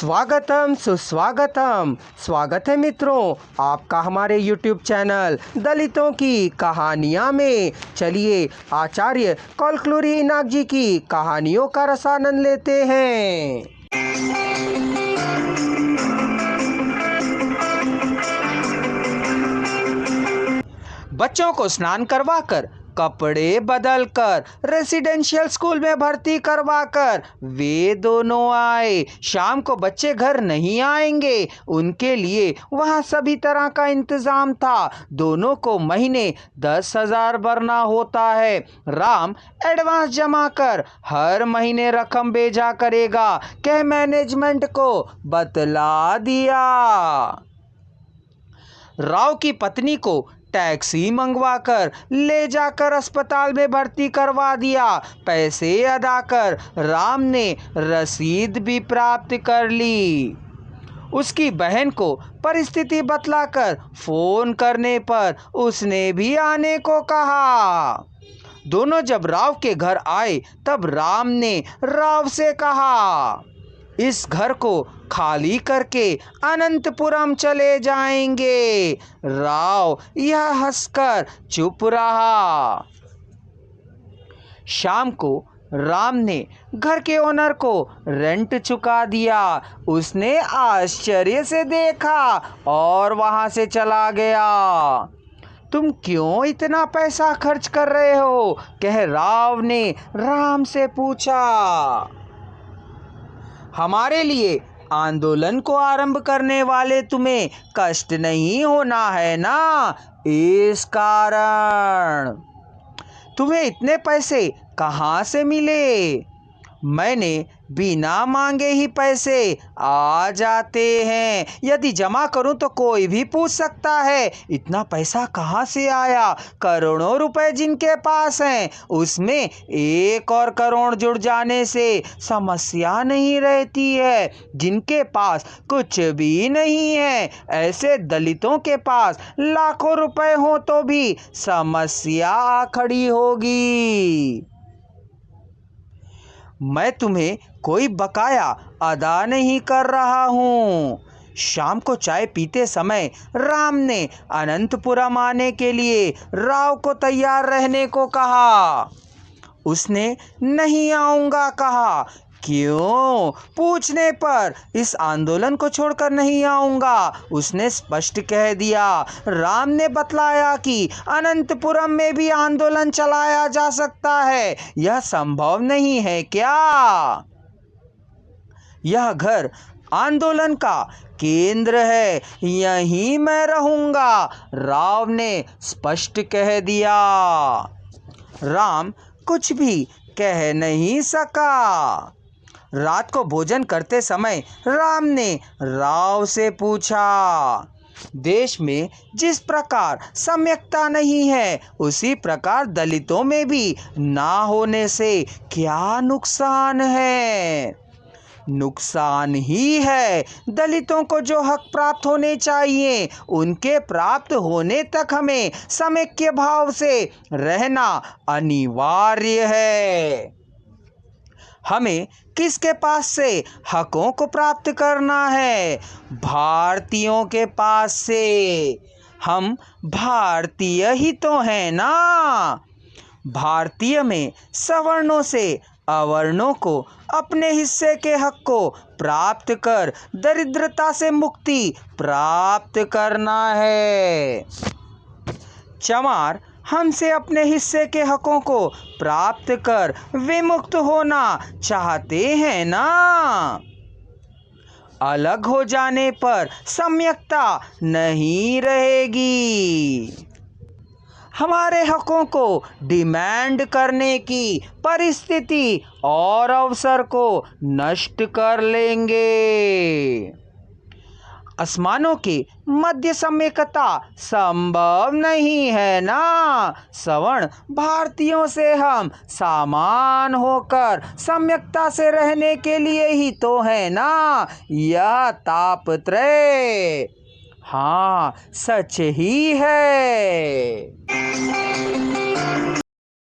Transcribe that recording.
स्वागतम सुस्वागतम। स्वागत है मित्रों आपका हमारे YouTube चैनल दलितों की कहानियाँ में। चलिए आचार्य कलकुलरी इनाक जी की कहानियों का रसानंद लेते हैं। बच्चों को स्नान करवाकर, कपड़े बदलकर, रेसिडेंशियल स्कूल में भर्ती करवाकर वे दोनों आए। शाम को बच्चे घर नहीं आएंगे, उनके लिए वहाँ सभी तरह का इंतजाम था। दोनों को महीने 10,000 भरना होता है। राम एडवांस जमा कर हर महीने रकम भेजा करेगा, कह मैनेजमेंट को बतला दिया। राव की पत्नी को टैक्सी मंगवाकर ले जाकर अस्पताल में भर्ती करवा दिया। पैसे अदा कर राम ने रसीद भी प्राप्त कर ली। उसकी बहन को परिस्थिति बतलाकर फोन करने पर उसने भी आने को कहा। दोनों जब राव के घर आए तब राम ने राव से कहा, इस घर को खाली करके अनंतपुरम चले जाएंगे। राव यह हंसकर चुप रहा। शाम को राम ने घर के ओनर को रेंट चुका दिया। उसने आश्चर्य से देखा और वहां से चला गया। तुम क्यों इतना पैसा खर्च कर रहे हो, कह राव ने राम से पूछा। हमारे लिए आंदोलन को आरंभ करने वाले तुम्हें कष्ट नहीं होना है ना, इस कारण। तुम्हें इतने पैसे कहाँ से मिले? मैंने बिना मांगे ही पैसे आ जाते हैं। यदि जमा करूं तो कोई भी पूछ सकता है इतना पैसा कहाँ से आया। करोड़ों रुपए जिनके पास हैं उसमें 1 और करोड़ जुड़ जाने से समस्या नहीं रहती है। जिनके पास कुछ भी नहीं है ऐसे दलितों के पास लाखों रुपए हो तो भी समस्या खड़ी होगी। मैं तुम्हें कोई बकाया अदा नहीं कर रहा हूँ। शाम को चाय पीते समय राम ने अनंतपुरम आने के लिए राव को तैयार रहने को कहा। उसने नहीं आऊँगा कहा। क्यों पूछने पर इस आंदोलन को छोड़कर नहीं आऊँगा उसने स्पष्ट कह दिया। राम ने बतलाया कि अनंतपुरम में भी आंदोलन चलाया जा सकता है। यह संभव नहीं है क्या? यह घर आंदोलन का केंद्र है, यहीं मैं रहूँगा, राव ने स्पष्ट कह दिया। राम कुछ भी कह नहीं सका। रात को भोजन करते समय राम ने राव से पूछा, देश में जिस प्रकार सम्यकता नहीं है उसी प्रकार दलितों में भी ना होने से क्या नुकसान है? नुकसान ही है। दलितों को जो हक प्राप्त होने चाहिए उनके प्राप्त होने तक हमें समेक्य भाव से रहना अनिवार्य है। हमें किसके पास से हकों को प्राप्त करना है? भारतीयों के पास से। हम भारतीय ही तो हैं ना। भारतीय में सवर्णों से अवर्णों को अपने हिस्से के हक को प्राप्त कर दरिद्रता से मुक्ति प्राप्त करना है। चमार हमसे अपने हिस्से के हकों को प्राप्त कर विमुक्त होना चाहते हैं ना। अलग हो जाने पर सम्यकता नहीं रहेगी। हमारे हकों को डिमांड करने की परिस्थिति और अवसर को नष्ट कर लेंगे। आसमानों के मध्य सम्यकता संभव नहीं है ना। सवर्ण भारतीयों से हम समान होकर सम्यकता से रहने के लिए ही तो है ना। यह तापत्रय हाँ सच ही है।